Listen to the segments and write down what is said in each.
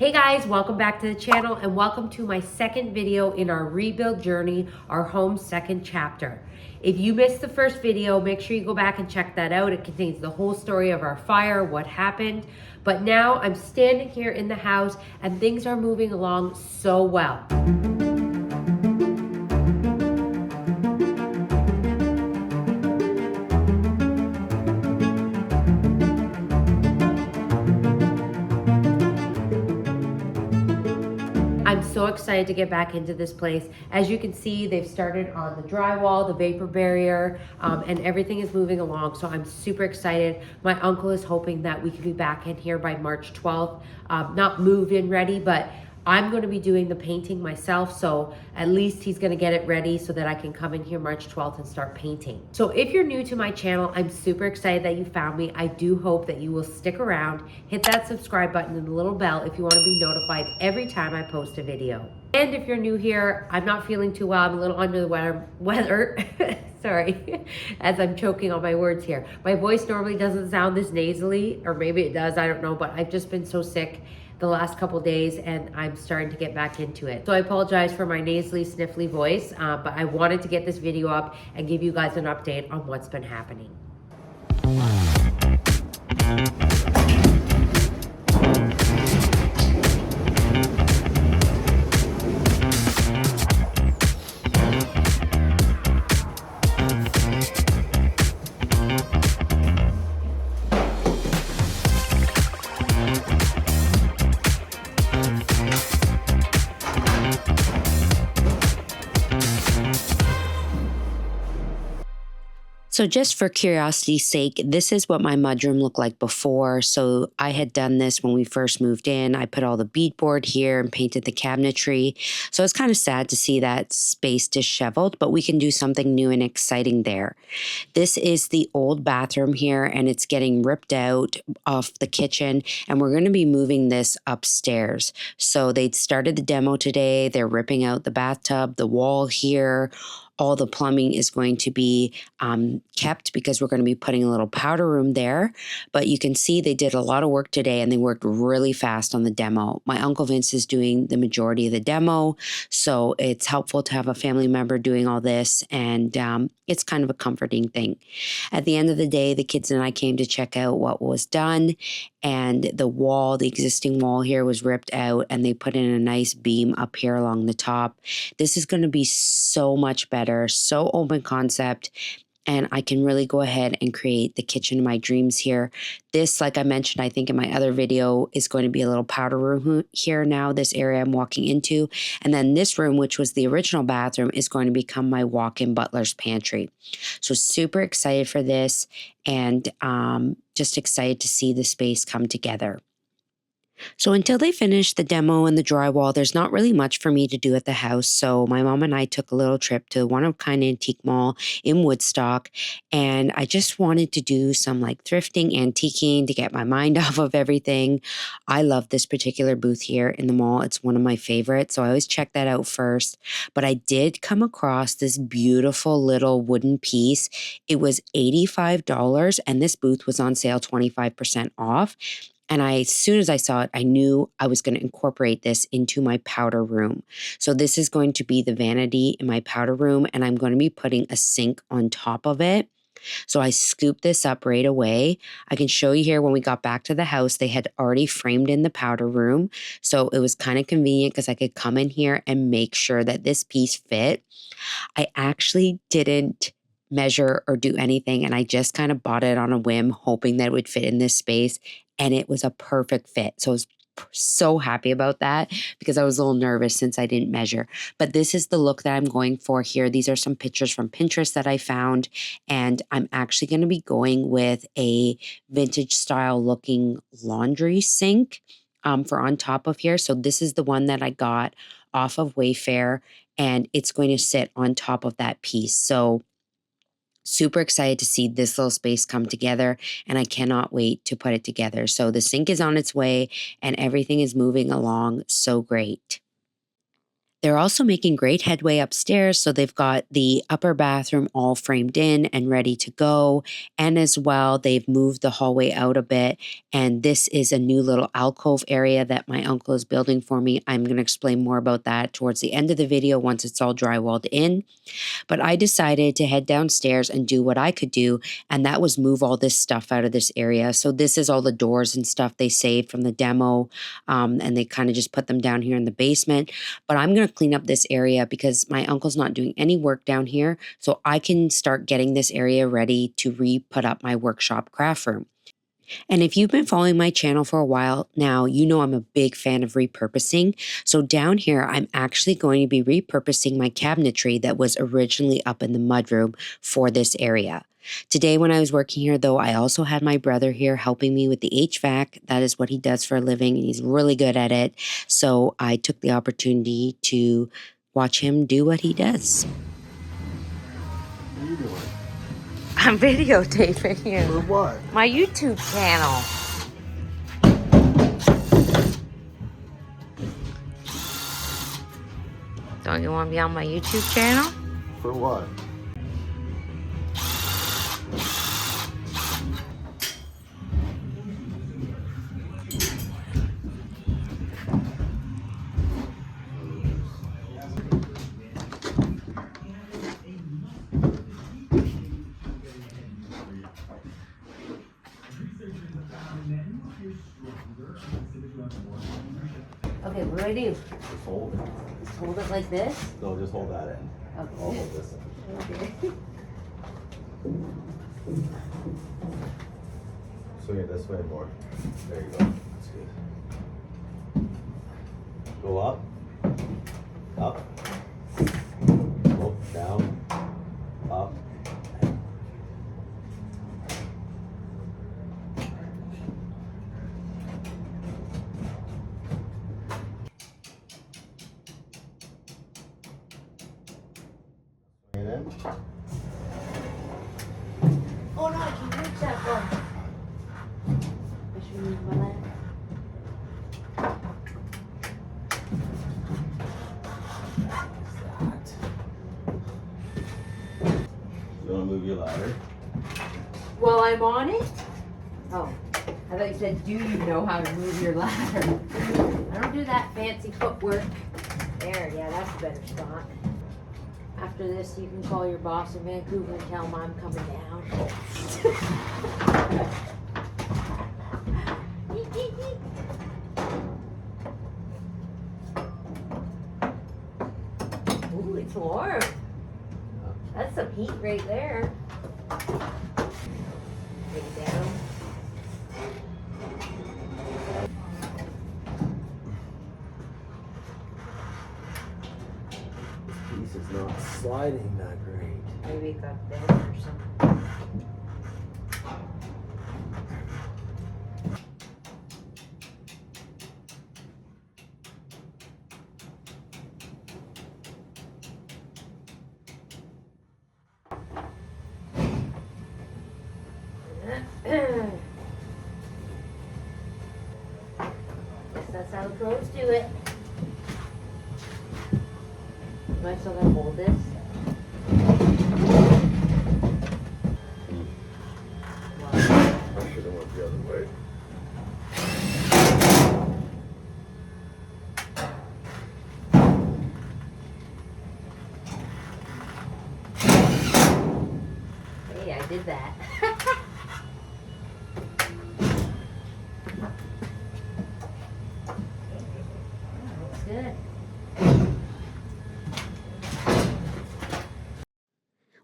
Hey guys, welcome back to the channel and welcome to my second video in our rebuild journey, our home's second chapter. If you missed the first video, make sure you go back and check that out. It contains the whole story of our fire, what happened. But now I'm standing here in the house and things are moving along so well. I'm so excited to get back into this place. As you can see, they've started on the drywall, the vapor barrier, and everything is moving along. So I'm super excited. My uncle is hoping that we can be back in here by March 12th. Not move-in ready, but I'm going to be doing the painting myself, so at least he's going to get it ready so that I can come in here March 12th and start painting. So if you're new to my channel, I'm super excited that you found me. I do hope that you will stick around, hit that subscribe button and the little bell if you want to be notified every time I post a video. And if you're new here, I'm not feeling too well. I'm a little under the weather. Sorry, as I'm choking on my words here. My voice normally doesn't sound this nasally, or maybe it does, I don't know, but I've just been so sick the last couple days and I'm starting to get back into it. So I apologize for my nasally sniffly voice, but I wanted to get this video up and give you guys an update on what's been happening. So just for curiosity's sake, this is what my mudroom looked like before. So I had done this when we first moved in. I put all the beadboard here and painted the cabinetry. So it's kind of sad to see that space disheveled, but we can do something new and exciting there. This is the old bathroom here and it's getting ripped out off the kitchen and we're going to be moving this upstairs. So they started the demo today. They're ripping out the bathtub, the wall here. All the plumbing is going to be kept because we're going to be putting a little powder room there. But you can see they did a lot of work today and they worked really fast on the demo. My Uncle Vince is doing the majority of the demo. So it's helpful to have a family member doing all this. And it's kind of a comforting thing. At the end of the day, the kids and I came to check out what was done. And the wall, the existing wall here was ripped out and they put in a nice beam up here along the top. This is going to be so much better, so open concept. And I can really go ahead and create the kitchen of my dreams here. This, like I mentioned, I think in my other video, is going to be a little powder room here now, this area I'm walking into. And then this room, which was the original bathroom, is going to become my walk-in butler's pantry. So super excited for this and just excited to see the space come together. So until they finish the demo and the drywall, there's not really much for me to do at the house. So my mom and I took a little trip to one-of-a-kind antique mall in Woodstock. And I just wanted to do some like thrifting, antiquing to get my mind off of everything. I love this particular booth here in the mall. It's one of my favorites. So I always check that out first. But I did come across this beautiful little wooden piece. It was $85 and this booth was on sale 25% off. And as soon as I saw it, I knew I was going to incorporate this into my powder room. So this is going to be the vanity in my powder room, and I'm going to be putting a sink on top of it. So I scooped this up right away. I can show you here when we got back to the house, they had already framed in the powder room. So it was kind of convenient because I could come in here and make sure that this piece fit. I actually didn't measure or do anything, and I just kind of bought it on a whim, hoping that it would fit in this space. And it was a perfect fit. So I was so happy about that because I was a little nervous since I didn't measure. But this is the look that I'm going for here. These are some pictures from Pinterest that I found. And I'm actually going to be going with a vintage style looking laundry sink for on top of here. So this is the one that I got off of Wayfair. And it's going to sit on top of that piece. So super excited to see this little space come together and I cannot wait to put it together. So the sink is on its way and everything is moving along so great. They're also making great headway upstairs, so they've got the upper bathroom all framed in and ready to go. And as well, they've moved the hallway out a bit. And this is a new little alcove area that my uncle is building for me. I'm going to explain more about that towards the end of the video once it's all drywalled in. But I decided to head downstairs and do what I could do, and that was move all this stuff out of this area. So this is all the doors and stuff they saved from the demo, and they kind of just put them down here in the basement. But I'm going to clean up this area because my uncle's not doing any work down here, so I can start getting this area ready to re-put up my workshop craft room. And if you've been following my channel for a while now, you know I'm a big fan of repurposing. So down here, I'm actually going to be repurposing my cabinetry that was originally up in the mudroom for this area. Today when I was working here though, I also had my brother here helping me with the HVAC. That is what he does for a living and he's really good at it. So I took the opportunity to watch him do what he does. What are you doing? I'm videotaping you. For what? My YouTube channel. Don't you want to be on my YouTube channel? For what? Okay, what do I do? Just hold it. Just hold it like this? No, just hold that end. I'll Okay. hold this end. Okay. Swing it this way more. There you go. That's good. Go up. Up. Go down. Up. Swing it in. Oh no, I can reach that one. I should move my leg. You want to move your ladder? While I'm on it? Oh, I thought you said, do you know how to move your ladder? I don't do that fancy footwork. There, yeah, that's a better spot. After this, you can call your boss in Vancouver and tell him I'm coming down. Ooh, it's warm. That's some heat right there. Take it down. This piece is not sliding that great. Maybe it got bent or something. Guess that's how the pros do it. Am I still gonna hold this? I should have went the other way. Hey, I did that. Looks good.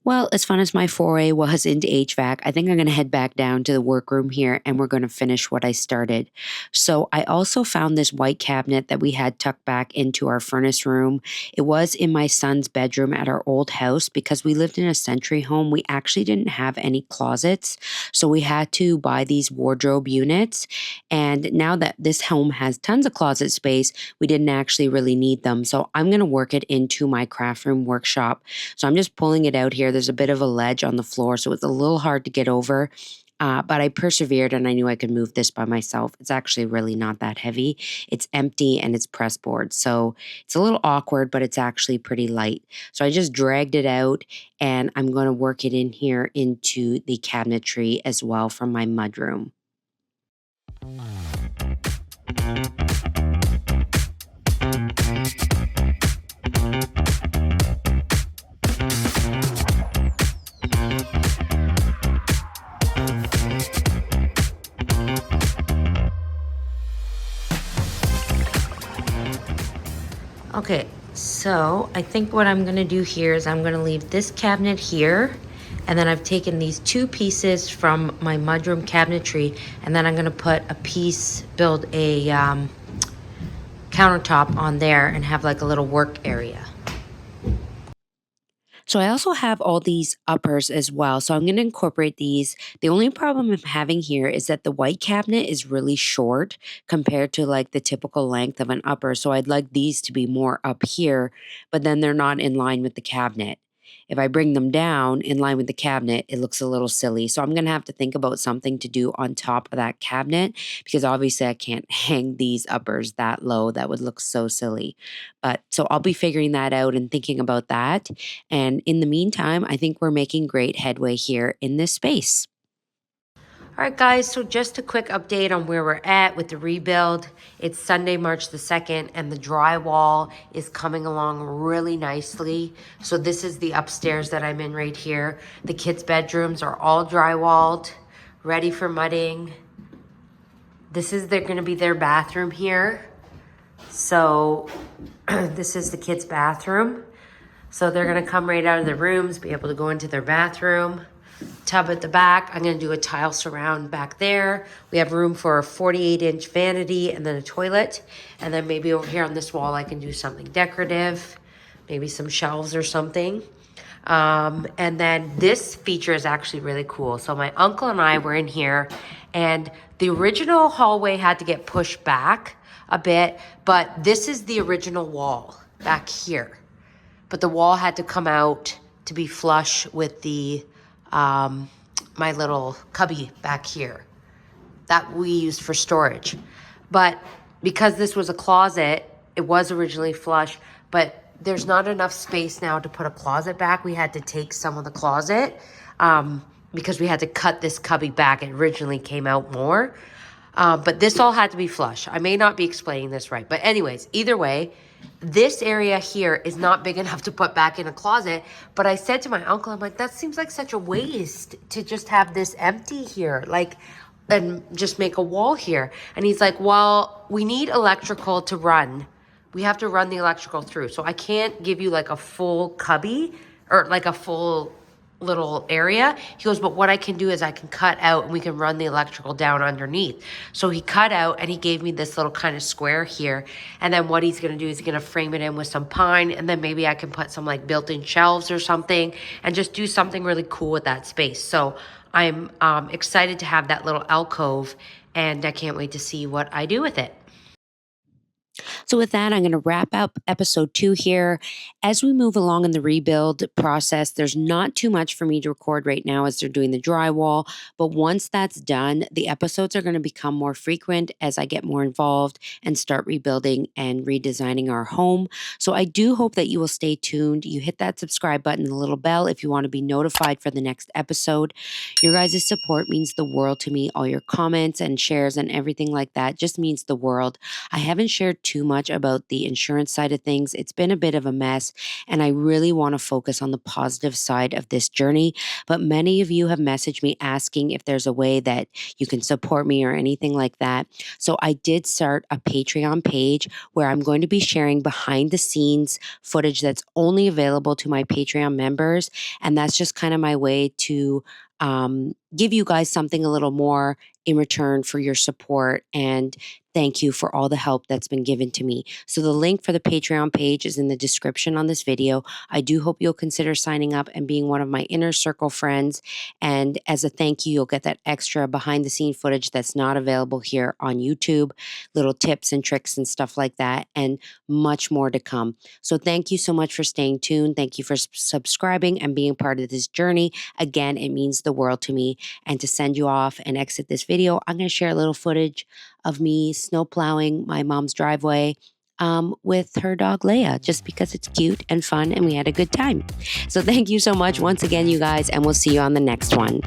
Well, as fun as my foray was into HVAC, I think I'm going to head back down to the workroom here and we're going to finish what I started. So I also found this white cabinet that we had tucked back into our furnace room. It was in my son's bedroom at our old house because we lived in a century home. We actually didn't have any closets, so we had to buy these wardrobe units. And now that this home has tons of closet space, we didn't actually really need them. So I'm going to work it into my craft room workshop. So I'm just pulling it out here. There's a bit of a ledge on the floor, so it's a little hard to get over. But I persevered and I knew I could move this by myself. It's actually really not that heavy. It's empty and it's press board. So it's a little awkward, but it's actually pretty light. So I just dragged it out and I'm going to work it in here into the cabinetry as well from my mudroom. Okay, so I think what I'm gonna do here is I'm gonna leave this cabinet here, and then I've taken these two pieces from my mudroom cabinetry, and then I'm gonna put a piece, build a countertop on there and have like a little work area. So I also have all these uppers as well. So I'm going to incorporate these. The only problem I'm having here is that the white cabinet is really short compared to like the typical length of an upper. So I'd like these to be more up here, but then they're not in line with the cabinet. If I bring them down in line with the cabinet, it looks a little silly. So I'm going to have to think about something to do on top of that cabinet because obviously I can't hang these uppers that low. That would look so silly. But so I'll be figuring that out and thinking about that. And in the meantime, I think we're making great headway here in this space. All right, guys, so just a quick update on where we're at with the rebuild. It's Sunday, March the 2nd, and the drywall is coming along really nicely. So this is the upstairs that I'm in right here. The kids' bedrooms are all drywalled, ready for mudding. They're gonna be their bathroom here. So this is the kids' bathroom. So they're gonna come right out of their rooms, be able to go into their bathroom. Tub at the back. I'm going to do a tile surround back there. We have room for a 48-inch vanity and then a toilet. And then maybe over here on this wall, I can do something decorative, maybe some shelves or something. And then this feature is actually really cool. So my uncle and I were in here, and the original hallway had to get pushed back a bit, but this is the original wall back here. But the wall had to come out to be flush with the my little cubby back here that we used for storage. But because this was a closet, it was originally flush, but there's not enough space now to put a closet back. We had to take some of the closet because we had to cut this cubby back. It originally came out more. But this all had to be flush. I may not be explaining this right. But anyways, either way, this area here is not big enough to put back in a closet. But I said to my uncle, I'm like, that seems like such a waste to just have this empty here, like, and just make a wall here. And he's like, well, we need electrical to run. We have to run the electrical through. So I can't give you like a full cubby or like a full little area. He goes, but what I can do is I can cut out and we can run the electrical down underneath. So he cut out and he gave me this little kind of square here. And then what he's going to do is he's going to frame it in with some pine, and then maybe I can put some like built-in shelves or something and just do something really cool with that space. So I'm excited to have that little alcove, and I can't wait to see what I do with it. So, with that, I'm going to wrap up episode 2 here. As we move along in the rebuild process, there's not too much for me to record right now as they're doing the drywall. But once that's done, the episodes are going to become more frequent as I get more involved and start rebuilding and redesigning our home. So, I do hope that you will stay tuned. You hit that subscribe button and the little bell if you want to be notified for the next episode. Your guys' support means the world to me. All your comments and shares and everything like that just means the world. I haven't shared too much about the insurance side of things. It's been a bit of a mess, and I really want to focus on the positive side of this journey. But many of you have messaged me asking if there's a way that you can support me or anything like that. So I did start a Patreon page where I'm going to be sharing behind the scenes footage that's only available to my Patreon members. And that's just kind of my way to give you guys something a little more in return for your support, and thank you for all the help that's been given to me. So the link for the Patreon page is in the description on this video. I do hope you'll consider signing up and being one of my inner circle friends. And as a thank you, you'll get that extra behind the scene footage that's not available here on YouTube, little tips and tricks and stuff like that, and much more to come. So thank you so much for staying tuned. Thank you for subscribing and being part of this journey. Again, it means the world to me. And to send you off and exit this video, I'm going to share a little footage of me snow plowing my mom's driveway with her dog Leia, just because it's cute and fun and we had a good time. So thank you so much once again, you guys, and we'll see you on the next one.